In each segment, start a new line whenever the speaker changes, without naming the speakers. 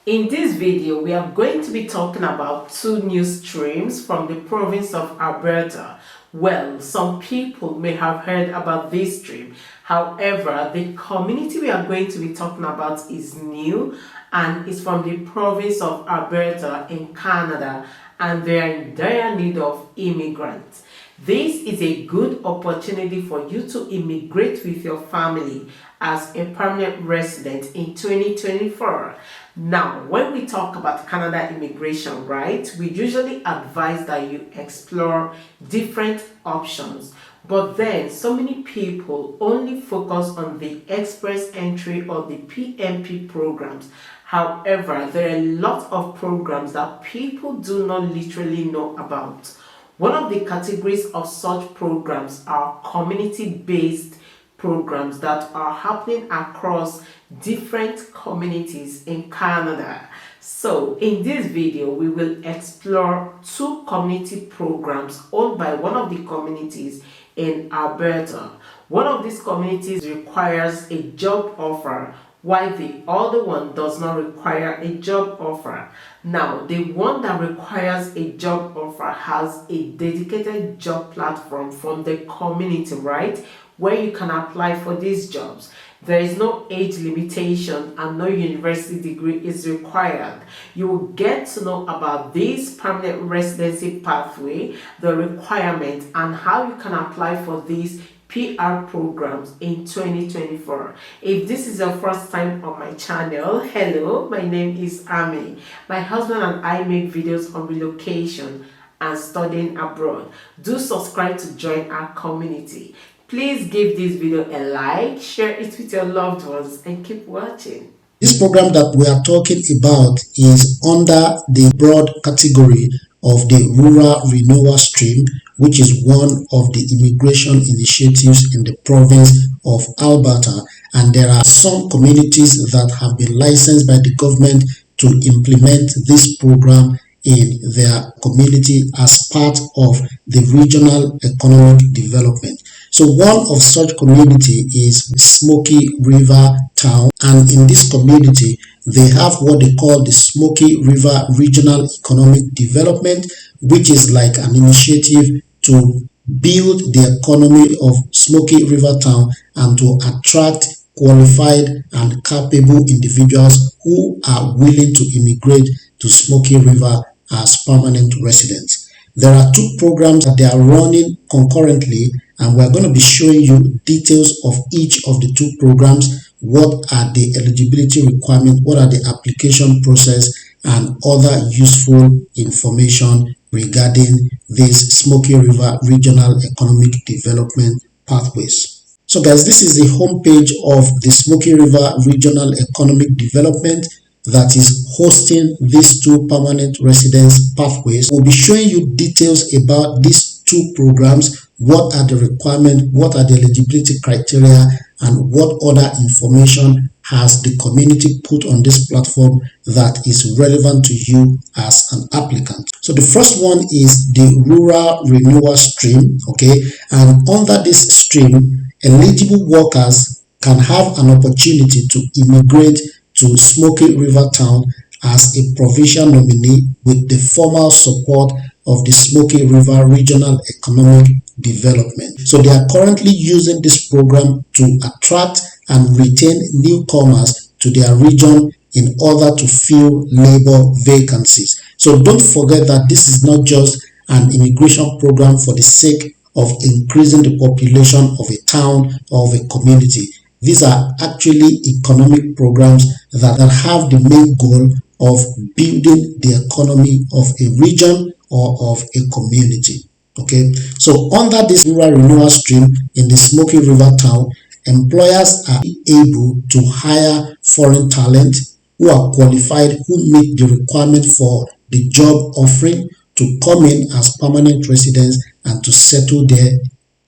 In this video, we are going to be talking about two new streams from the province of Alberta. Well, some people may have heard about this stream. However, the community we are going to be talking about is new and is from the province of Alberta in Canada, and they are in dire need of immigrants. This is a good opportunity for you to immigrate with your family as a permanent resident in 2024. Now, when we talk about Canada immigration, right, we usually advise that you explore different options. But then, so many people only focus on the express entry or the PMP programs. However, there are a lot of programs that people do not literally know about. One of the categories of such programs are community-based programs that are happening across different communities in Canada. So in this video, we will explore two community programs owned by one of the communities in Alberta. One of these communities requires a job offer, while the other one does not require a job offer. Now, the one that requires a job offer has a dedicated job platform from the community, right, where you can apply for these jobs. There is no age limitation and no university degree is required. You will get to know about this permanent residency pathway, the requirements, and how you can apply for these PR programs in 2024. If this is your first time on my channel, hello, my name is Ammy. My husband and I make videos on relocation and studying abroad. Do subscribe to join our community. Please give this video a like, share it with your loved ones, and keep watching.
This program that we are talking about is under the broad category of the Rural Renewal stream, which is one of the immigration initiatives in the province of Alberta. And there are some communities that have been licensed by the government to implement this program in their community as part of the regional economic development. So one of such community is Smoky River town, and in this community they have what they call the Smoky River Regional Economic Development, which is like an initiative to build the economy of Smoky River town and to attract qualified and capable individuals who are willing to immigrate to Smoky River as permanent residents. There are two programs that they are running concurrently, and we're going to be showing you details of each of the two programs, what are the eligibility requirements, what are the application process, and other useful information regarding this Smoky River Regional Economic Development pathways. So guys, this is the homepage of the Smoky River Regional Economic Development that is hosting these two permanent residence pathways. We'll be showing you details about these two programs, what are the requirements, what are the eligibility criteria, and what other information has the community put on this platform that is relevant to you as an applicant. So the first one is the Rural Renewal stream, okay, and under this stream, eligible workers can have an opportunity to immigrate to Smoky River town as a provincial nominee with the formal support of the Smoky River Regional Economic Development. So they are currently using this program to attract and retain newcomers to their region in order to fill labor vacancies. So don't forget that this is not just an immigration program for the sake of increasing the population of a town or of a community. These are actually economic programs that have the main goal of building the economy of a region or of a community. Okay, so under this Rural Renewal stream in the Smoky River town, employers are able to hire foreign talent who are qualified, who meet the requirement for the job offering, to come in as permanent residents and to settle there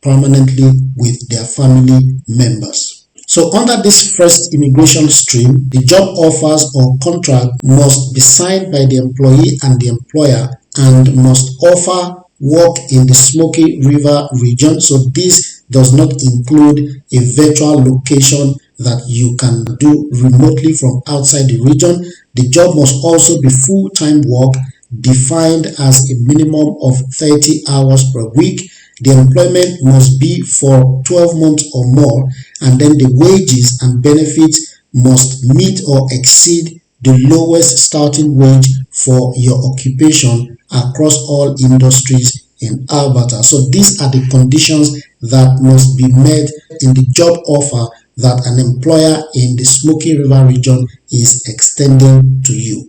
permanently with their family members. So under this first immigration stream, the job offers or contract must be signed by the employee and the employer and must offer work in the Smoky River region. So this does not include a virtual location that you can do remotely from outside the region. The job must also be full-time work, defined as a minimum of 30 hours per week. The employment must be for 12 months or more, and then the wages and benefits must meet or exceed the lowest starting wage for your occupation across all industries in Alberta. So these are the conditions that must be met in the job offer that an employer in the Smoky River region is extending to you.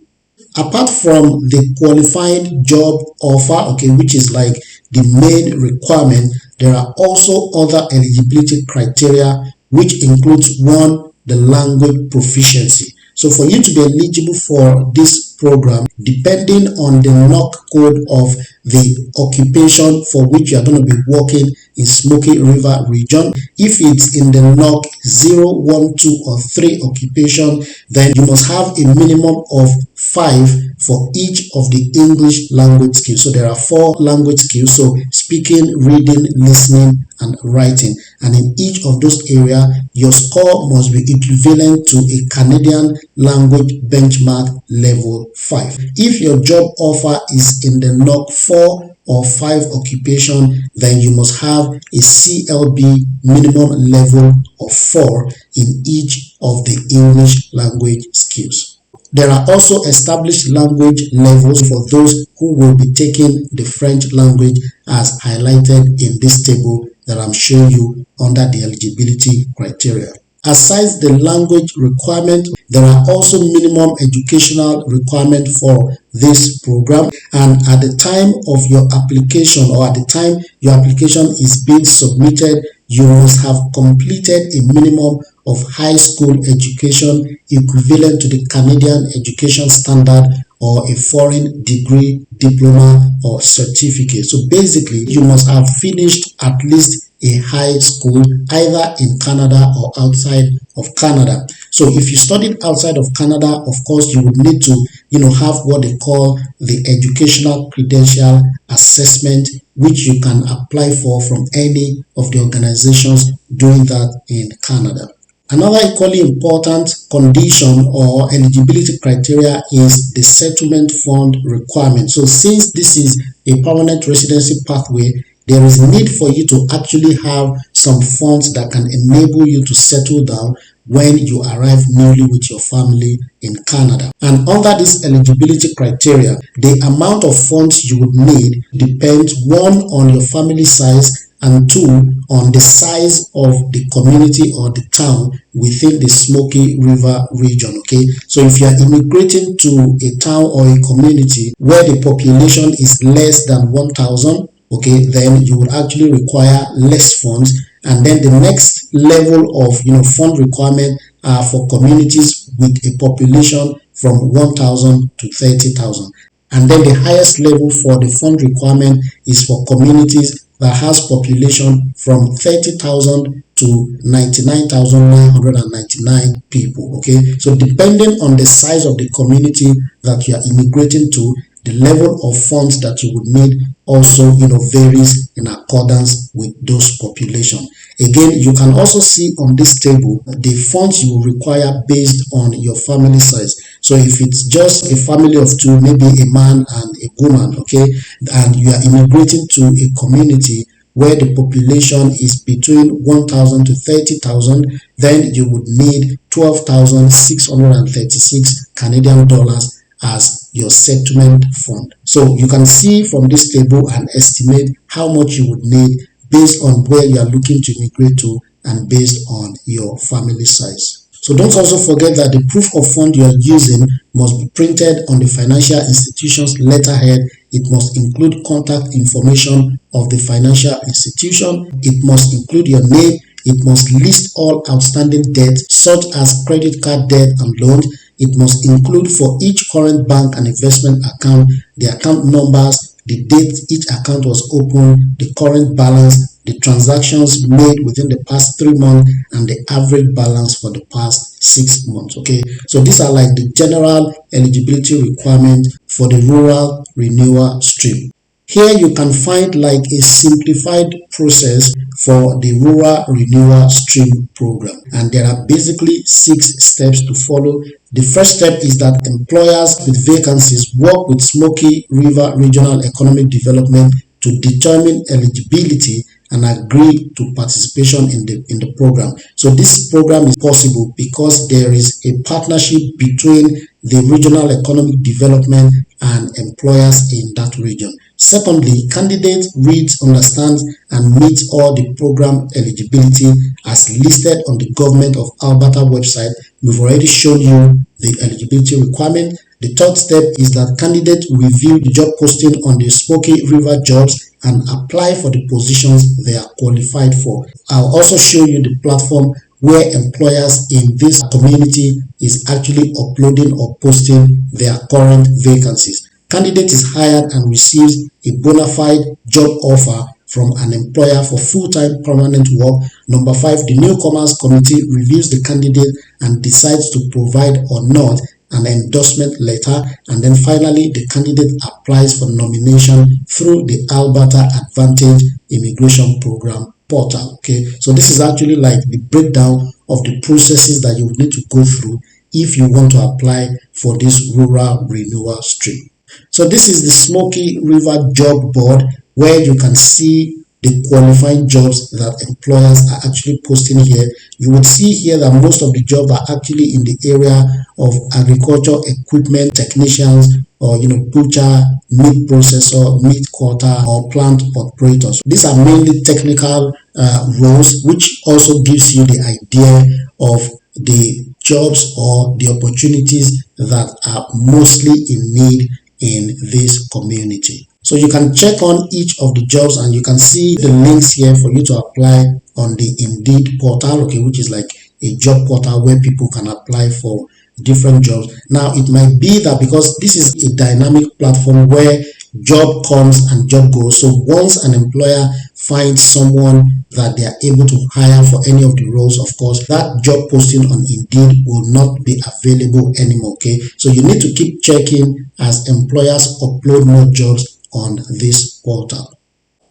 Apart from the qualifying job offer, okay, which is like the main requirement, there are also other eligibility criteria, which includes one, the language proficiency. So for you to be eligible for this program, depending on the NOC code of the occupation for which you are going to be working in Smoky River region, if it's in the NOC 0, 1, 2, or 3 occupation, then you must have a minimum of 5 for each of the English language skills. So there are 4 language skills, so speaking, reading, listening, and writing. And in each of those areas, your score must be equivalent to a Canadian language benchmark level 5. If your job offer is in the NOC 4 or 5 occupation, then you must have a CLB minimum level of 4 in each of the English language skills. There are also established language levels for those who will be taking the French language, as highlighted in this table that I'm showing you under the eligibility criteria. Aside the language requirement, there are also minimum educational requirements for this program, and at the time of your application, or at the time your application is being submitted, you must have completed a minimum of high school education equivalent to the Canadian education standard, or a foreign degree, diploma, or certificate. So basically, you must have finished at least a high school either in Canada or outside of Canada. So if you studied outside of Canada, of course you would need to have what they call the educational credential assessment, which you can apply for from any of the organizations doing that in Canada. Another equally important condition or eligibility criteria is the settlement fund requirement. So since this is a permanent residency pathway, there is a need for you to actually have some funds that can enable you to settle down when you arrive newly with your family in Canada. And under this eligibility criteria, the amount of funds you would need depends, 1, on your family size, and 2, on the size of the community or the town within the Smoky River region. Okay, so if you are immigrating to a town or a community where the population is less than 1,000, okay, then you would actually require less funds. And then the next level of fund requirement are for communities with a population from 1,000 to 30,000. And then the highest level for the fund requirement is for communities that has population from 30,000 to 99,999 people. Okay, so depending on the size of the community that you are immigrating to, the level of funds that you would need also varies in accordance with those population. Again, you can also see on this table the funds you will require based on your family size. So if it's just a family of 2, maybe a man and a woman, okay, and you are immigrating to a community where the population is between 1,000 to 30,000, then you would need 12,636 Canadian dollars as your settlement fund. So you can see from this table and estimate how much you would need based on where you are looking to immigrate to and based on your family size. So don't also forget that the proof of fund you are using must be printed on the financial institution's letterhead. It must include contact information of the financial institution. It must include your name. It must list all outstanding debts such as credit card debt and loans. It must include for each current bank and investment account the account numbers, the date each account was opened, the current balance, the transactions made within the past 3 months, and the average balance for the past 6 months. Okay, so these are like the general eligibility requirements for the rural renewal stream. Here you can find like a simplified process for the Rural Renewal Stream program, and there are basically 6 steps to follow. The first step is that employers with vacancies work with Smoky River Regional Economic Development to determine eligibility and agree to participation in the program. So this program is possible because there is a partnership between the regional economic development and employers in that region. Secondly, candidate reads, understands, and meets all the program eligibility as listed on the Government of Alberta website. We've already shown you the eligibility requirement. The third step is that candidates review the job posting on the Smoky River jobs and apply for the positions they are qualified for. I'll also show you the platform where employers in this community is actually uploading or posting their current vacancies. Candidate is hired and receives a bona fide job offer from an employer for full-time permanent work. Number 5, the newcomers committee reviews the candidate and decides to provide or not an endorsement letter, and then finally the candidate applies for nomination through the Alberta Advantage Immigration Program portal. Okay, so this is actually like the breakdown of the processes that you would need to go through if you want to apply for this Rural Renewal Stream. So this is the Smoky River Job Board, where you can see the qualifying jobs that employers are actually posting here. You would see here that most of the jobs are actually in the area of agriculture equipment technicians, or butcher, meat processor, meat cutter, or plant operators. These are mainly technical roles, which also gives you the idea of the jobs or the opportunities that are mostly in need in this community. So you can check on each of the jobs and you can see the links here for you to apply on the Indeed portal, okay, which is like a job portal where people can apply for different jobs. Now it might be that because this is a dynamic platform where job comes and job goes, so once an employer finds someone that they are able to hire for any of the roles, of course that job posting on Indeed will not be available anymore. Okay, so you need to keep checking as employers upload more jobs on this portal.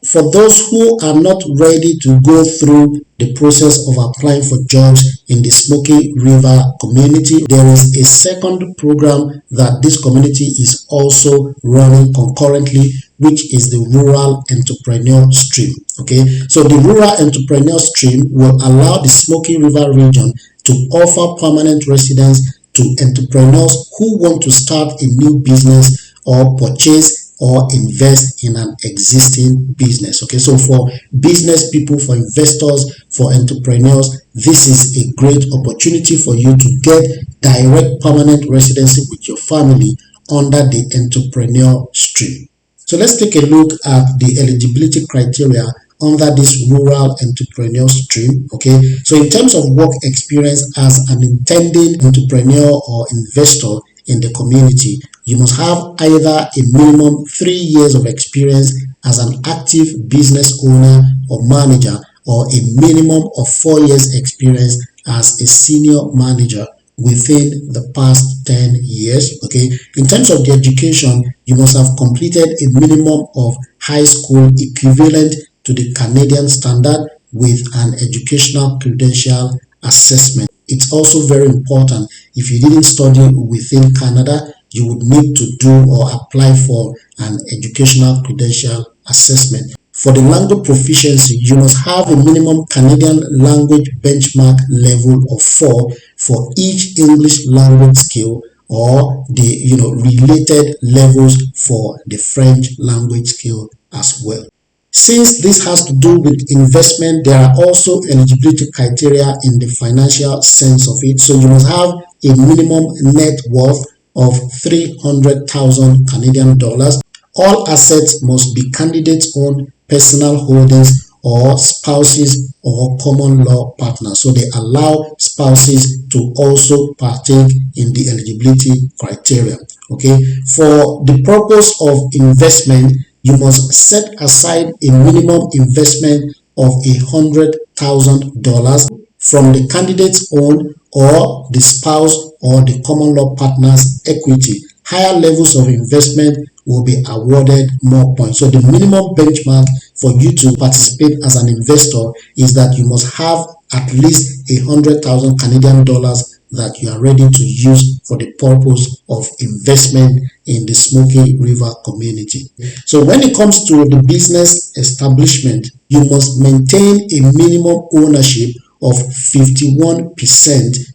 For those who are not ready to go through the process of applying for jobs in the Smoky River community, there is a second program that this community is also running concurrently, which is the Rural Entrepreneur Stream. Okay, so the Rural Entrepreneur Stream will allow the Smoky River region to offer permanent residence to entrepreneurs who want to start a new business or purchase or invest in an existing business. Okay, so for business people, for investors, for entrepreneurs, this is a great opportunity for you to get direct permanent residency with your family under the entrepreneur stream. So let's take a look at the eligibility criteria under this Rural Entrepreneur Stream. Okay, so in terms of work experience as an intending entrepreneur or investor in the community, you must have either a minimum 3 years of experience as an active business owner or manager, or a minimum of 4 years experience as a senior manager within the past 10 years. Okay, in terms of the education, you must have completed a minimum of high school equivalent to the Canadian standard with an educational credential assessment. It's also very important, if you didn't study within Canada, you would need to do or apply for an educational credential assessment. For the language proficiency, you must have a minimum Canadian language benchmark level of 4 for each English language skill, or the related levels for the French language skill as well. Since this has to do with investment, there are also eligibility criteria in the financial sense of it. So you must have a minimum net worth of 300,000 Canadian dollars. All assets must be candidates' own personal holdings or spouses or common law partners. So they allow spouses to also partake in the eligibility criteria. Okay, for the purpose of investment, you must set aside a minimum investment of $100,000 from the candidate's own or the spouse or the common law partner's equity. Higher levels of investment will be awarded more points. So the minimum benchmark for you to participate as an investor is that you must have at least 100,000 Canadian dollars that you are ready to use for the purpose of investment in the Smoky River community. So when it comes to the business establishment, you must maintain a minimum ownership of 51%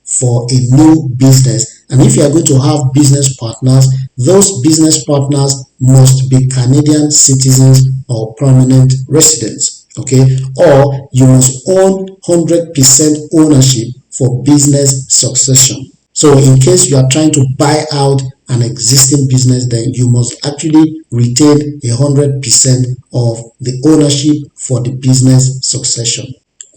for a new business. And if you are going to have business partners, those business partners must be Canadian citizens or permanent residents. Okay, or you must own 100% ownership for business succession. So in case you are trying to buy out an existing business, then you must actually retain 100% of the ownership for the business succession.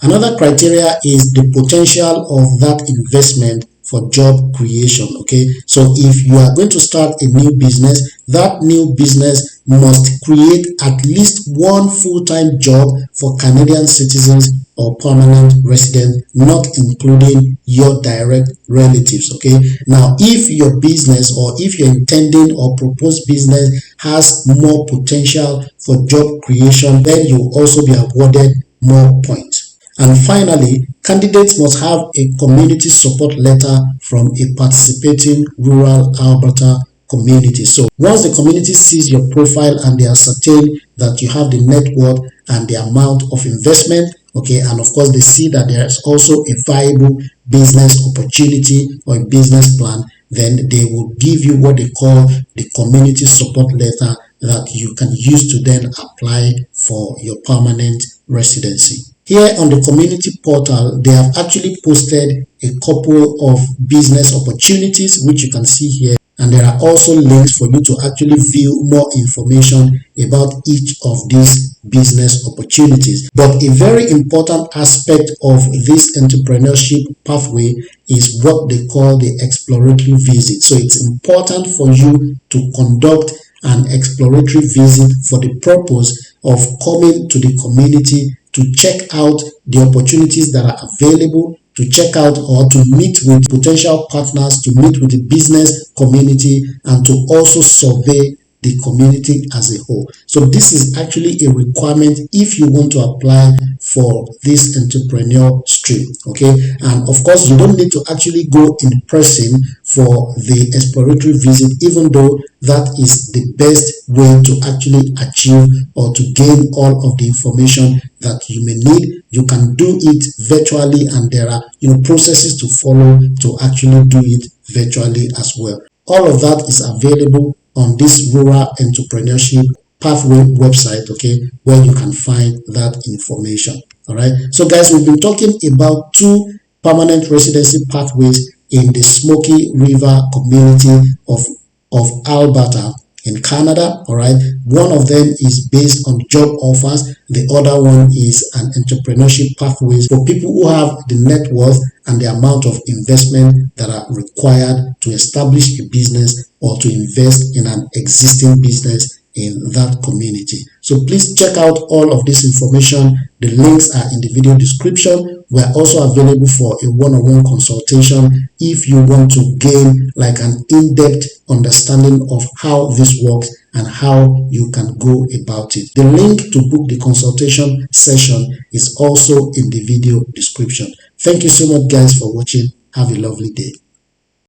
Another criteria is the potential of that investment for job creation. Okay, so if you are going to start a new business, that new business must create at least one full-time job for Canadian citizens or permanent residents, not including your direct relatives. Okay, now if your business or if your intending or proposed business has more potential for job creation, then you will also be awarded more points. And finally, candidates must have a community support letter from a participating rural Alberta community. So once the community sees your profile and they ascertain that you have the net worth and the amount of investment, okay, and of course they see that there is also a viable business opportunity or a business plan, then they will give you what they call the community support letter that you can use to then apply for your permanent residency. Here on the community portal, they have actually posted a couple of business opportunities, which you can see here. And there are also links for you to actually view more information about each of these business opportunities. But a very important aspect of this entrepreneurship pathway is what they call the exploratory visit. So it's important for you to conduct an exploratory visit for the purpose of coming to the community to check out the opportunities that are available, to check out or to meet with potential partners, to meet with the business community, and to also survey the community as a whole. So this is actually a requirement if you want to apply for this entrepreneur stream. Okay, and of course you don't need to actually go in person for the exploratory visit, even though that is the best way to actually achieve or to gain all of the information that you may need. You can do it virtually, and there are processes to follow to actually do it virtually as well. All of that is available on this rural entrepreneurship pathway website, okay, where you can find that information. All right, so guys, we've been talking about two permanent residency pathways in the Smoky River community of Alberta in Canada. All right, one of them is based on job offers, the other one is an entrepreneurship pathways for people who have the net worth and the amount of investment that are required to establish a business or to invest in an existing business in that community. So please check out all of this information. The links are in the video description. We are also available for a one-on-one consultation if you want to gain like an in-depth understanding of how this works and how you can go about it. The link to book the consultation session is also in the video description. Thank you so much guys for watching. Have a lovely day.